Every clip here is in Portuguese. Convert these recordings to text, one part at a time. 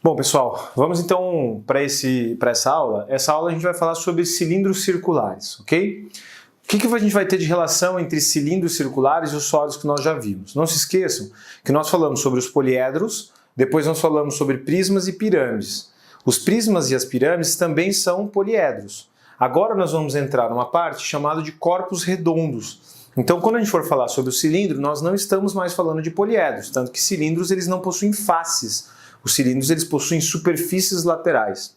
Bom, pessoal, vamos então para essa aula. Essa aula a gente vai falar sobre cilindros circulares, ok? O que a gente vai ter de relação entre cilindros circulares e os sólidos que nós já vimos? Não se esqueçam que nós falamos sobre os poliedros, depois nós falamos sobre prismas e pirâmides. Os prismas e as pirâmides também são poliedros. Agora nós vamos entrar numa parte chamada de corpos redondos. Então, quando a gente for falar sobre o cilindro, nós não estamos mais falando de poliedros, tanto que cilindros eles não possuem faces. Os cilindros eles possuem superfícies laterais.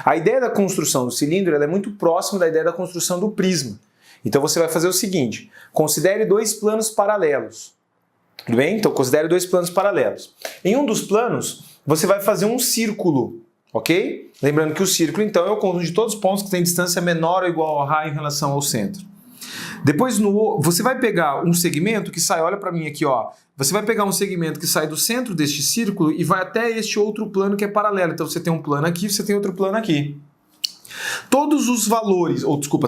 A ideia da construção do cilindro ela é muito próxima da ideia da construção do prisma. Então você vai fazer o seguinte, considere dois planos paralelos. Tudo bem? Então considere dois planos paralelos. Em um dos planos, você vai fazer um círculo, ok? Lembrando que o círculo, então, é o conjunto de todos os pontos que têm distância menor ou igual a r em relação ao centro. Depois, você vai pegar um segmento que sai, olha para mim aqui, ó. Você vai pegar um segmento que sai do centro deste círculo e vai até este outro plano que é paralelo. Então você tem um plano aqui, você tem outro plano aqui. Todos os valores,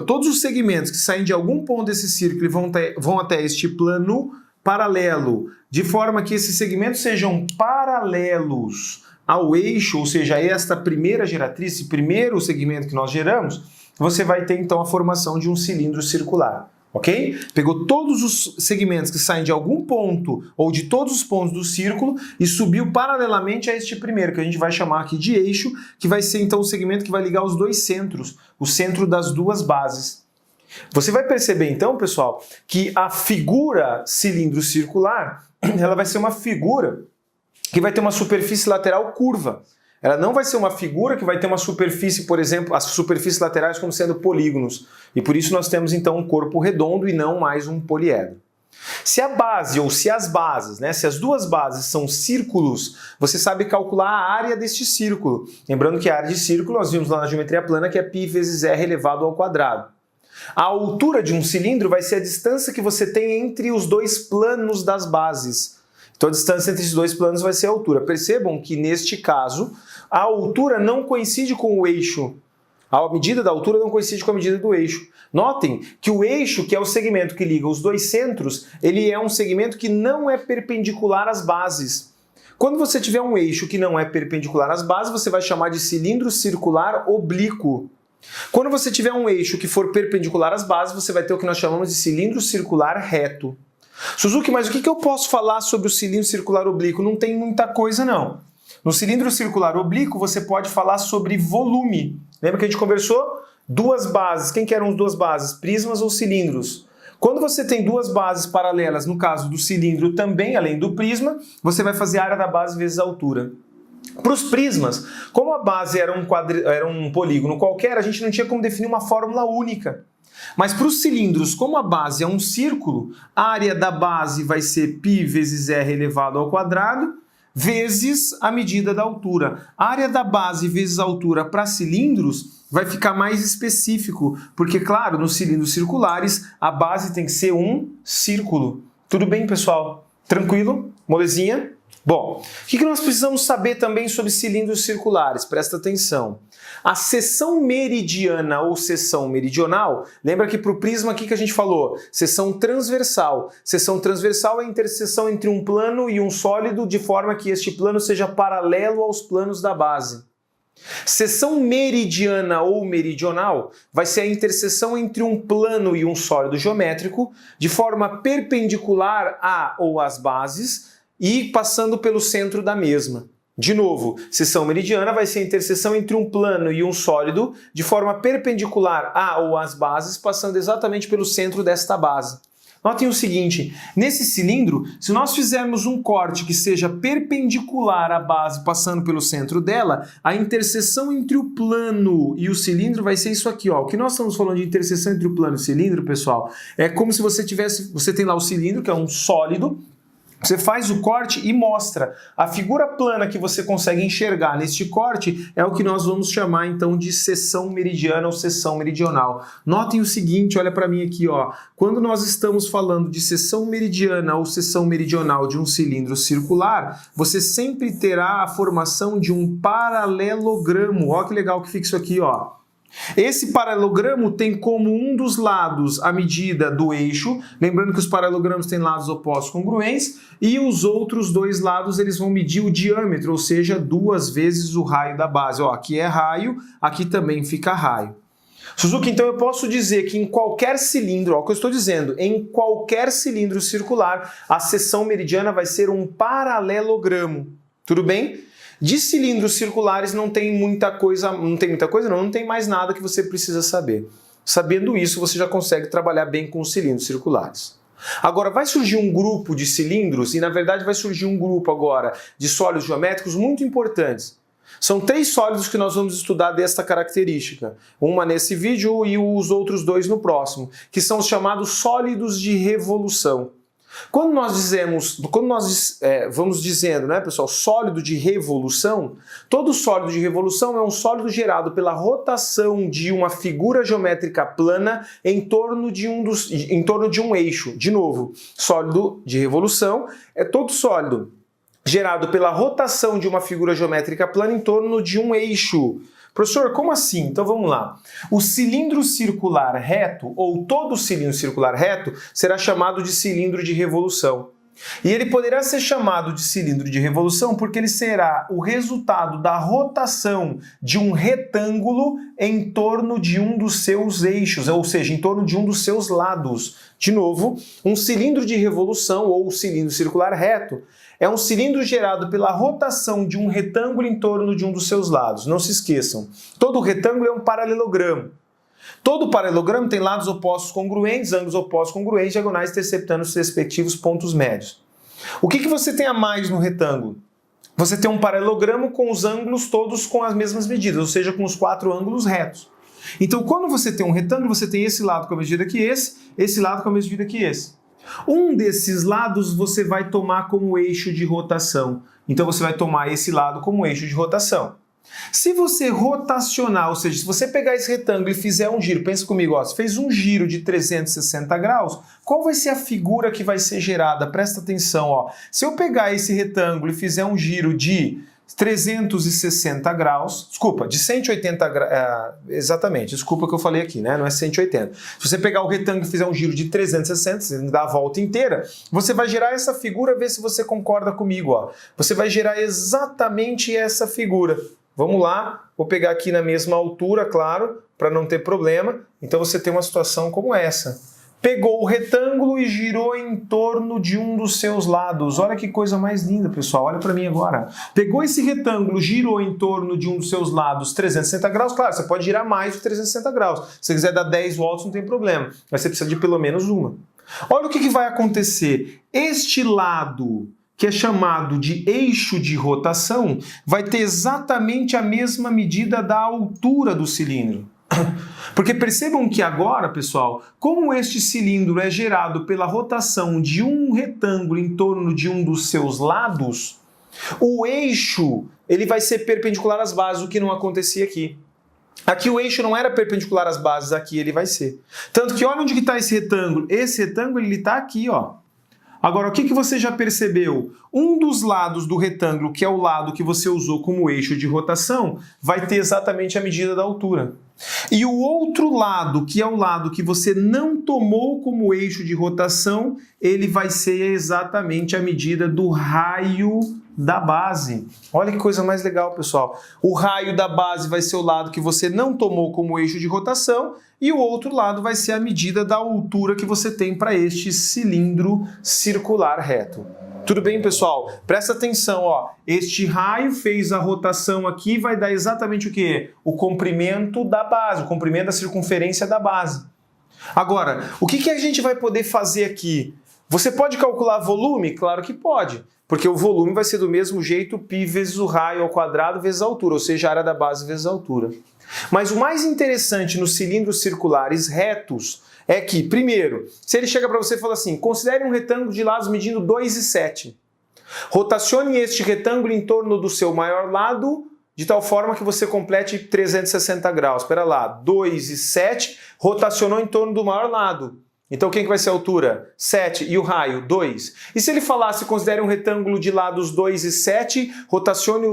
todos os segmentos que saem de algum ponto desse círculo e vão até este plano paralelo, de forma que esses segmentos sejam paralelos ao eixo, ou seja, esta primeira geratriz, esse primeiro segmento que nós geramos, você vai ter então a formação de um cilindro circular. Ok? Pegou todos os segmentos que saem de algum ponto ou de todos os pontos do círculo e subiu paralelamente a este primeiro, que a gente vai chamar aqui de eixo, que vai ser então o segmento que vai ligar os dois centros, o centro das duas bases. Você vai perceber então, pessoal, que a figura cilindro circular, ela vai ser uma figura que vai ter uma superfície lateral curva. Ela não vai ser uma figura que vai ter uma superfície, por exemplo, as superfícies laterais como sendo polígonos. E por isso nós temos então um corpo redondo e não mais um poliedro. Se a base ou se as bases, se as duas bases são círculos, você sabe calcular a área deste círculo. Lembrando que a área de círculo nós vimos lá na geometria plana que é π vezes r elevado ao quadrado. A altura de um cilindro vai ser a distância que você tem entre os dois planos das bases. Então a distância entre esses dois planos vai ser a altura. Percebam que neste caso a altura não coincide com o eixo. A medida da altura não coincide com a medida do eixo. Notem que o eixo, que é o segmento que liga os dois centros, ele é um segmento que não é perpendicular às bases. Quando você tiver um eixo que não é perpendicular às bases, você vai chamar de cilindro circular oblíquo. Quando você tiver um eixo que for perpendicular às bases, você vai ter o que nós chamamos de cilindro circular reto. Suzuki, mas o que eu posso falar sobre o cilindro circular oblíquo? Não tem muita coisa, não. No cilindro circular oblíquo, você pode falar sobre volume. Lembra que a gente conversou? Duas bases. Quem que eram as duas bases? Prismas ou cilindros? Quando você tem duas bases paralelas, no caso do cilindro também, além do prisma, você vai fazer a área da base vezes a altura. Para os prismas, como a base era um polígono qualquer, a gente não tinha como definir uma fórmula única. Mas para os cilindros, como a base é um círculo, a área da base vai ser π vezes r elevado ao quadrado, vezes a medida da altura. A área da base vezes a altura para cilindros vai ficar mais específico, porque, claro, nos cilindros circulares, a base tem que ser um círculo. Tudo bem, pessoal? Tranquilo? Molezinha? Bom, o que nós precisamos saber também sobre cilindros circulares? Presta atenção. A seção meridiana ou seção meridional, lembra que para o prisma aqui que a gente falou, seção transversal. Seção transversal é a interseção entre um plano e um sólido de forma que este plano seja paralelo aos planos da base. Seção meridiana ou meridional vai ser a interseção entre um plano e um sólido geométrico de forma perpendicular a ou às bases e passando pelo centro da mesma. De novo, seção meridiana vai ser a interseção entre um plano e um sólido de forma perpendicular a ou às bases, passando exatamente pelo centro desta base. Notem o seguinte, nesse cilindro, se nós fizermos um corte que seja perpendicular à base passando pelo centro dela, a interseção entre o plano e o cilindro vai ser isso aqui, ó. O que nós estamos falando de interseção entre o plano e o cilindro, pessoal, é como se você tem lá o cilindro, que é um sólido. Você faz o corte e mostra. A figura plana que você consegue enxergar neste corte é o que nós vamos chamar então de seção meridiana ou seção meridional. Notem o seguinte, olha para mim aqui, ó. Quando nós estamos falando de seção meridiana ou seção meridional de um cilindro circular, você sempre terá a formação de um paralelogramo. Ó que legal que fica isso aqui, ó. Esse paralelogramo tem como um dos lados a medida do eixo, lembrando que os paralelogramos têm lados opostos congruentes, e os outros dois lados eles vão medir o diâmetro, ou seja, 2 vezes o raio da base. Ó, aqui é raio, aqui também fica raio. Suzuki, então eu posso dizer que em qualquer cilindro, ó, o que eu estou dizendo, em qualquer cilindro circular, a seção meridiana vai ser um paralelogramo. Tudo bem? De cilindros circulares não tem muita coisa, não tem mais nada que você precisa saber. Sabendo isso, você já consegue trabalhar bem com os cilindros circulares. Agora, vai surgir um grupo de cilindros, e na verdade vai surgir um grupo agora de sólidos geométricos muito importantes. São 3 sólidos que nós vamos estudar desta característica. Uma nesse vídeo e os outros 2 no próximo, que são os chamados sólidos de revolução. Quando nós vamos dizendo, né, pessoal, sólido de revolução, todo sólido de revolução é um sólido gerado pela rotação de uma figura geométrica plana em torno de um eixo. De novo, sólido de revolução é todo sólido gerado pela rotação de uma figura geométrica plana em torno de um eixo. Professor, como assim? Então vamos lá. O cilindro circular reto, ou todo cilindro circular reto, será chamado de cilindro de revolução. E ele poderá ser chamado de cilindro de revolução porque ele será o resultado da rotação de um retângulo em torno de um dos seus eixos, ou seja, em torno de um dos seus lados. De novo, um cilindro de revolução, ou cilindro circular reto, é um cilindro gerado pela rotação de um retângulo em torno de um dos seus lados. Não se esqueçam, todo retângulo é um paralelogramo. Todo paralelogramo tem lados opostos congruentes, ângulos opostos congruentes, diagonais interceptando os respectivos pontos médios. O que você tem a mais no retângulo? Você tem um paralelogramo com os ângulos todos com as mesmas medidas, ou seja, com os 4 ângulos retos. Então, quando você tem um retângulo, você tem esse lado com a mesma medida que esse lado com a mesma medida que esse. Um desses lados você vai tomar como eixo de rotação. Então você vai tomar esse lado como eixo de rotação. Se você rotacionar, ou seja, se você pegar esse retângulo e fizer um giro, pensa comigo, ó, você fez um giro de 360 graus, qual vai ser a figura que vai ser gerada? Presta atenção, ó. Se eu pegar esse retângulo e fizer um giro de 360 graus, desculpa, de 180 graus, exatamente, desculpa que eu falei aqui, né? Não é 180. Se você pegar o retângulo e fizer um giro de 360, você dá a volta inteira, você vai gerar essa figura, vê se você concorda comigo, ó. Você vai gerar exatamente essa figura. Vamos lá, vou pegar aqui na mesma altura, claro, para não ter problema. Então você tem uma situação como essa. Pegou o retângulo e girou em torno de um dos seus lados. Olha que coisa mais linda, pessoal. Olha para mim agora. Pegou esse retângulo, girou em torno de um dos seus lados 360 graus. Claro, você pode girar mais de 360 graus. Se você quiser dar 10 voltas, não tem problema. Mas você precisa de pelo menos uma. Olha o que vai acontecer. Este lado, que é chamado de eixo de rotação, vai ter exatamente a mesma medida da altura do cilindro. Porque percebam que agora, pessoal, como este cilindro é gerado pela rotação de um retângulo em torno de um dos seus lados, o eixo ele vai ser perpendicular às bases, o que não acontecia aqui. Aqui o eixo não era perpendicular às bases, aqui ele vai ser. Tanto que olha onde está esse retângulo. Esse retângulo ele está aqui, ó. Agora, o que você já percebeu? Um dos lados do retângulo, que é o lado que você usou como eixo de rotação, vai ter exatamente a medida da altura. E o outro lado, que é o lado que você não tomou como eixo de rotação, ele vai ser exatamente a medida do raio da base. Olha que coisa mais legal, pessoal. O raio da base vai ser o lado que você não tomou como eixo de rotação e o outro lado vai ser a medida da altura que você tem para este cilindro circular reto. Tudo bem, pessoal? Presta atenção, ó. Este raio fez a rotação aqui, vai dar exatamente o quê? O comprimento da base, o comprimento da circunferência da base. Agora, o que a gente vai poder fazer aqui? Você pode calcular volume? Claro que pode, porque o volume vai ser do mesmo jeito π vezes o raio ao quadrado vezes a altura, ou seja, a área da base vezes a altura. Mas o mais interessante nos cilindros circulares retos é que, primeiro, se ele chega para você e fala assim, considere um retângulo de lados medindo 2,7. Rotacione este retângulo em torno do seu maior lado, de tal forma que você complete 360 graus. Espera lá, 2,7, rotacionou em torno do maior lado. Então quem que vai ser a altura? 7 e o raio? 2. E se ele falasse, considere um retângulo de lados 2 e 7, rotacione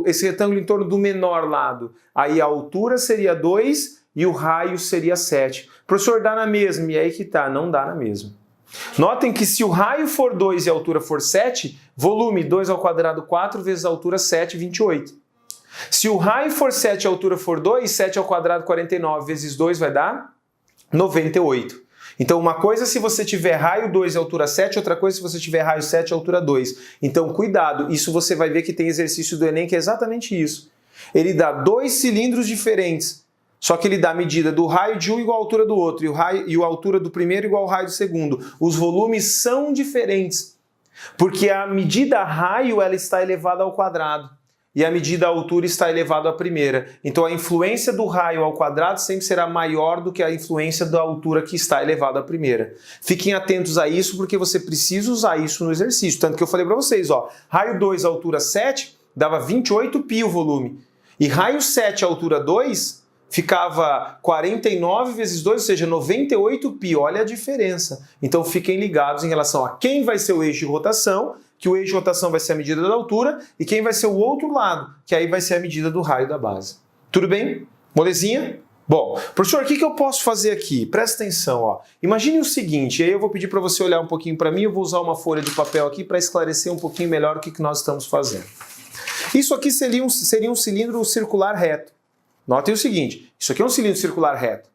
esse retângulo em torno do menor lado. Aí a altura seria 2 e o raio seria 7. Professor, dá na mesma, e aí que tá, não dá na mesma. Notem que se o raio for 2 e a altura for 7, volume 2 ao quadrado 4 vezes a altura 7, 28. Se o raio for 7 e a altura for 2, 7 ao quadrado 49 vezes 2 vai dar 98. Então uma coisa é se você tiver raio 2 e altura 7, outra coisa é se você tiver raio 7 e altura 2. Então cuidado, isso você vai ver que tem exercício do Enem que é exatamente isso. Ele dá dois cilindros diferentes, só que ele dá a medida do raio de um igual à altura do outro e a altura do primeiro igual ao raio do segundo. Os volumes são diferentes, porque a medida raio ela está elevada ao quadrado e a medida altura está elevada à primeira. Então a influência do raio ao quadrado sempre será maior do que a influência da altura que está elevada à primeira. Fiquem atentos a isso porque você precisa usar isso no exercício. Tanto que eu falei para vocês, ó, raio 2 altura 7 dava 28 π o volume. E raio 7 altura 2 ficava 49 vezes 2, ou seja, 98 π. Olha a diferença. Então fiquem ligados em relação a quem vai ser o eixo de rotação, que o eixo de rotação vai ser a medida da altura, e quem vai ser o outro lado, que aí vai ser a medida do raio da base. Tudo bem? Molezinha? Bom, professor, o que eu posso fazer aqui? Presta atenção, ó. Imagine o seguinte, aí eu vou pedir para você olhar um pouquinho para mim, eu vou usar uma folha de papel aqui para esclarecer um pouquinho melhor o que nós estamos fazendo. Isso aqui seria um cilindro circular reto. Notem o seguinte, isso aqui é um cilindro circular reto.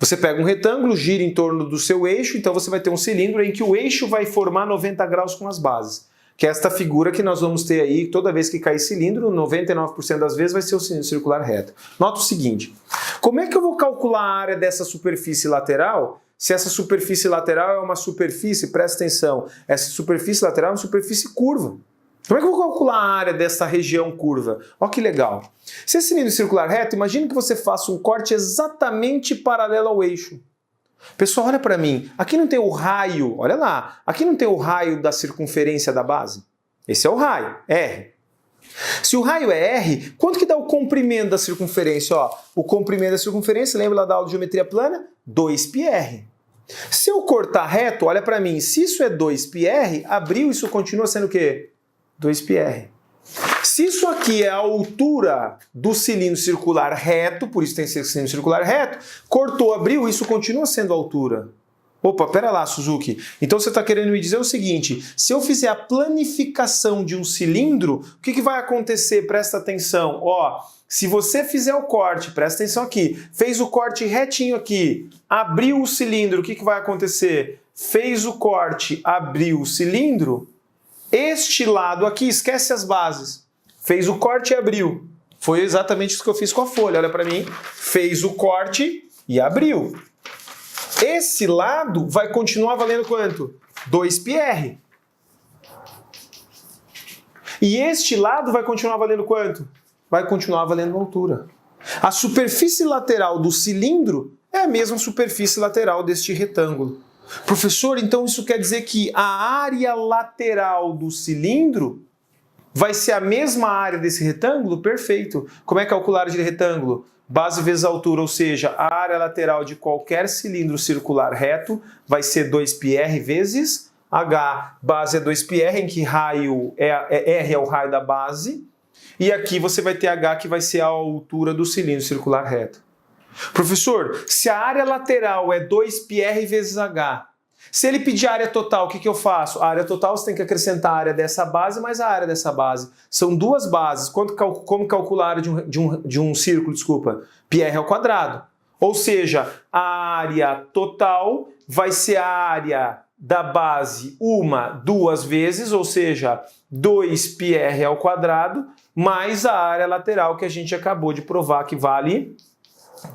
Você pega um retângulo, gira em torno do seu eixo, então você vai ter um cilindro em que o eixo vai formar 90 graus com as bases. Que é esta figura que nós vamos ter aí, toda vez que cair cilindro, 99% das vezes vai ser o cilindro circular reto. Nota o seguinte, como é que eu vou calcular a área dessa superfície lateral, se essa superfície lateral é uma superfície, presta atenção, essa superfície lateral é uma superfície curva. Como é que eu vou calcular a área dessa região curva? Olha que legal. Se esse cilindro circular reto, imagine que você faça um corte exatamente paralelo ao eixo. Pessoal, olha para mim. Aqui não tem o raio, olha lá. Aqui não tem o raio da circunferência da base? Esse é o raio, R. Se o raio é R, quanto que dá o comprimento da circunferência? Ó, o comprimento da circunferência, lembra lá da aula de geometria plana? 2πr. Se eu cortar reto, olha para mim. Se isso é 2πr, abriu, isso continua sendo o quê? 2πr. Se isso aqui é a altura do cilindro circular reto, por isso tem que ser cilindro circular reto, cortou, abriu, isso continua sendo a altura. Opa, pera lá, Suzuki. Então você está querendo me dizer o seguinte, se eu fizer a planificação de um cilindro, o que vai acontecer? Presta atenção. Ó, se você fizer o corte, presta atenção aqui, fez o corte retinho aqui, abriu o cilindro, o que vai acontecer? Fez o corte, abriu o cilindro, este lado aqui, esquece as bases, fez o corte e abriu. Foi exatamente isso que eu fiz com a folha, olha para mim. Fez o corte e abriu. Esse lado vai continuar valendo quanto? 2πr. E este lado vai continuar valendo quanto? Vai continuar valendo a altura. A superfície lateral do cilindro é a mesma superfície lateral deste retângulo. Professor, então isso quer dizer que a área lateral do cilindro vai ser a mesma área desse retângulo? Perfeito. Como é calcular a área de retângulo? Base vezes altura, ou seja, a área lateral de qualquer cilindro circular reto vai ser 2πr vezes h. Base é 2πr, em que raio R é o raio da base, e aqui você vai ter h, que vai ser a altura do cilindro circular reto. Professor, se a área lateral é 2πr vezes h, se ele pedir a área total, o que eu faço? A área total você tem que acrescentar a área dessa base mais a área dessa base. São duas bases. Como calcular a área de um círculo? Desculpa. πr ao quadrado. Ou seja, a área total vai ser a área da base duas vezes, ou seja, 2πr ao quadrado, mais a área lateral que a gente acabou de provar que vale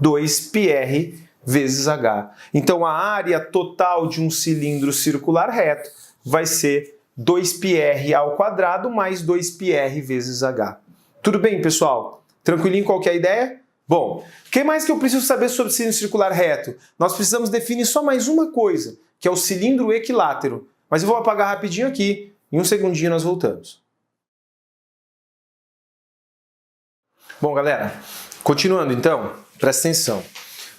2πr vezes h. Então a área total de um cilindro circular reto vai ser 2πr ao quadrado mais 2πr vezes h. Tudo bem, pessoal? Tranquilinho, qual que é a ideia? Bom, o que mais que eu preciso saber sobre cilindro circular reto? Nós precisamos definir só mais uma coisa, que é o cilindro equilátero. Mas eu vou apagar rapidinho aqui, em um segundinho nós voltamos. Bom, galera, continuando então, presta atenção.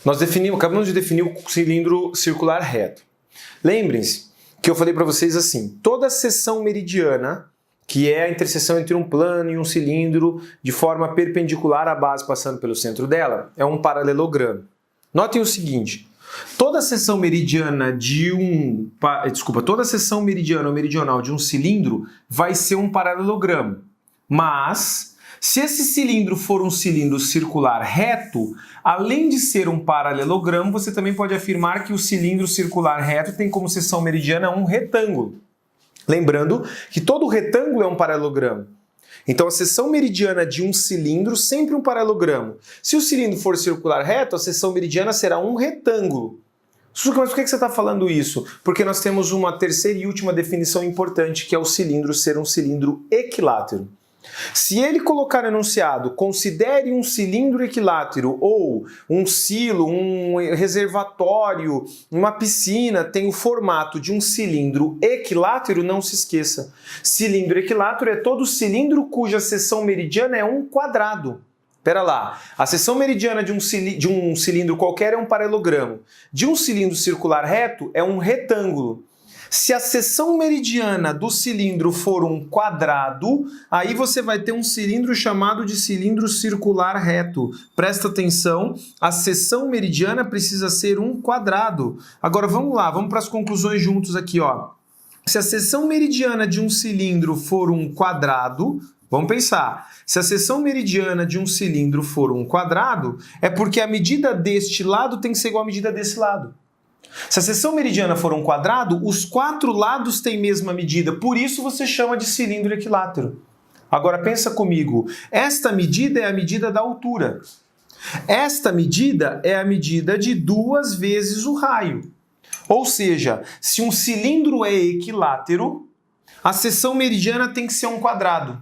Nós acabamos de definir o cilindro circular reto. Lembrem-se que eu falei para vocês assim, toda seção meridiana que é a interseção entre um plano e um cilindro de forma perpendicular à base passando pelo centro dela, é um paralelogramo. Notem o seguinte, toda seção meridiana ou meridional de um cilindro vai ser um paralelogramo, mas se esse cilindro for um cilindro circular reto, além de ser um paralelogramo, você também pode afirmar que o cilindro circular reto tem como seção meridiana um retângulo. Lembrando que todo retângulo é um paralelogramo. Então a seção meridiana de um cilindro sempre um paralelogramo. Se o cilindro for circular reto, a seção meridiana será um retângulo. Suzuki, mas por que você está falando isso? Porque nós temos uma terceira e última definição importante, que é o cilindro ser um cilindro equilátero. Se ele colocar no enunciado, considere um cilindro equilátero ou um silo, um reservatório, uma piscina, tem o formato de um cilindro equilátero, não se esqueça. Cilindro equilátero é todo cilindro cuja seção meridiana é um quadrado. Espera lá, a seção meridiana de um cilindro qualquer é um paralelogramo. De um cilindro circular reto é um retângulo. Se a seção meridiana do cilindro for um quadrado, aí você vai ter um cilindro chamado de cilindro circular reto. Presta atenção, a seção meridiana precisa ser um quadrado. Agora vamos lá, vamos para as conclusões juntos aqui, ó. Se a seção meridiana de um cilindro for um quadrado, vamos pensar, se a seção meridiana de um cilindro for um quadrado, é porque a medida deste lado tem que ser igual à medida desse lado. Se a seção meridiana for um quadrado, os quatro lados têm mesma medida, por isso você chama de cilindro equilátero. Agora pensa comigo, esta medida é a medida da altura. Esta medida é a medida de 2 vezes o raio. Ou seja, se um cilindro é equilátero, a seção meridiana tem que ser um quadrado.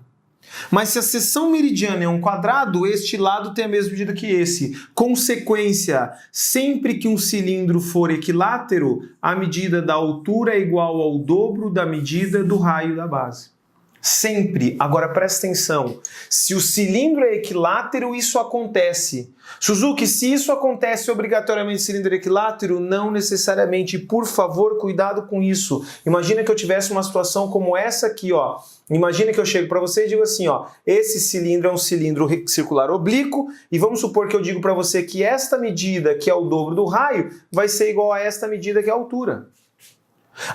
Mas se a seção meridiana é um quadrado, este lado tem a mesma medida que esse. Consequência, sempre que um cilindro for equilátero, a medida da altura é igual ao dobro da medida do raio da base. Sempre. Agora presta atenção. Se o cilindro é equilátero, isso acontece. Suzuki, se isso acontece obrigatoriamente no cilindro equilátero, não necessariamente. Por favor, cuidado com isso. Imagina que eu tivesse uma situação como essa aqui, ó. Imagina que eu chego para você e digo assim, ó, esse cilindro é um cilindro circular oblíquo e vamos supor que eu digo para você que esta medida, que é o dobro do raio, vai ser igual a esta medida que é a altura.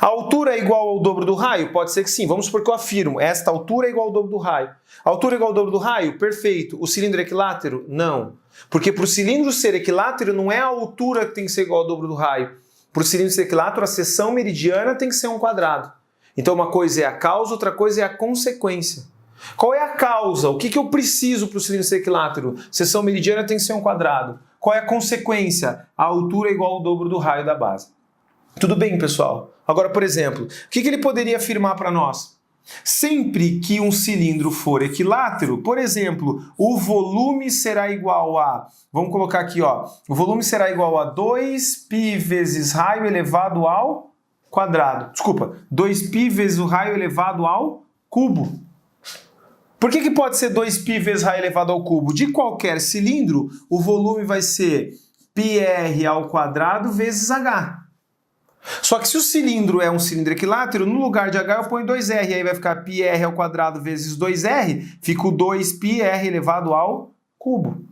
A altura é igual ao dobro do raio? Pode ser que sim. Vamos supor que eu afirmo, esta altura é igual ao dobro do raio. A altura é igual ao dobro do raio? Perfeito. O cilindro é equilátero? Não. Porque para o cilindro ser equilátero não é a altura que tem que ser igual ao dobro do raio. Para o cilindro ser equilátero, a seção meridiana tem que ser um quadrado. Então uma coisa é a causa, outra coisa é a consequência. Qual é a causa? O que eu preciso para o cilindro ser equilátero? Seção meridiana tem que ser um quadrado. Qual é a consequência? A altura é igual ao dobro do raio da base. Tudo bem, pessoal? Agora, por exemplo, o que ele poderia afirmar para nós? Sempre que um cilindro for equilátero, por exemplo, o volume será igual a... Vamos colocar aqui, ó. O volume será igual a 2π vezes raio elevado ao quadrado. Desculpa, 2π vezes o raio elevado ao cubo. Por que pode ser 2π vezes raio elevado ao cubo? De qualquer cilindro, o volume vai ser πr ao quadrado vezes h. Só que se o cilindro é um cilindro equilátero, no lugar de h eu ponho 2r, aí vai ficar πr ao quadrado vezes 2r, fica o 2πr elevado ao cubo.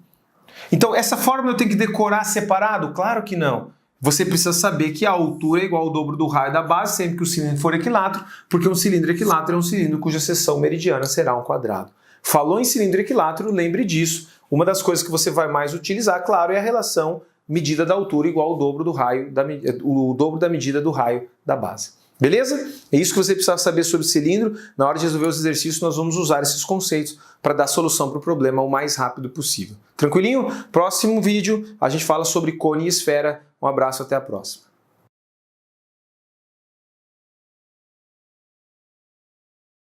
Então essa fórmula eu tenho que decorar separado? Claro que não. Você precisa saber que a altura é igual ao dobro do raio da base sempre que o cilindro for equilátero, porque um cilindro equilátero é um cilindro cuja seção meridiana será um quadrado. Falou em cilindro equilátero, lembre disso. Uma das coisas que você vai mais utilizar, claro, é a relação medida da altura igual ao dobro do raio, o dobro da medida do raio da base. Beleza? É isso que você precisa saber sobre o cilindro. Na hora de resolver os exercícios, nós vamos usar esses conceitos para dar solução para o problema o mais rápido possível. Tranquilinho? Próximo vídeo, a gente fala sobre cone e esfera. Um abraço, até a próxima.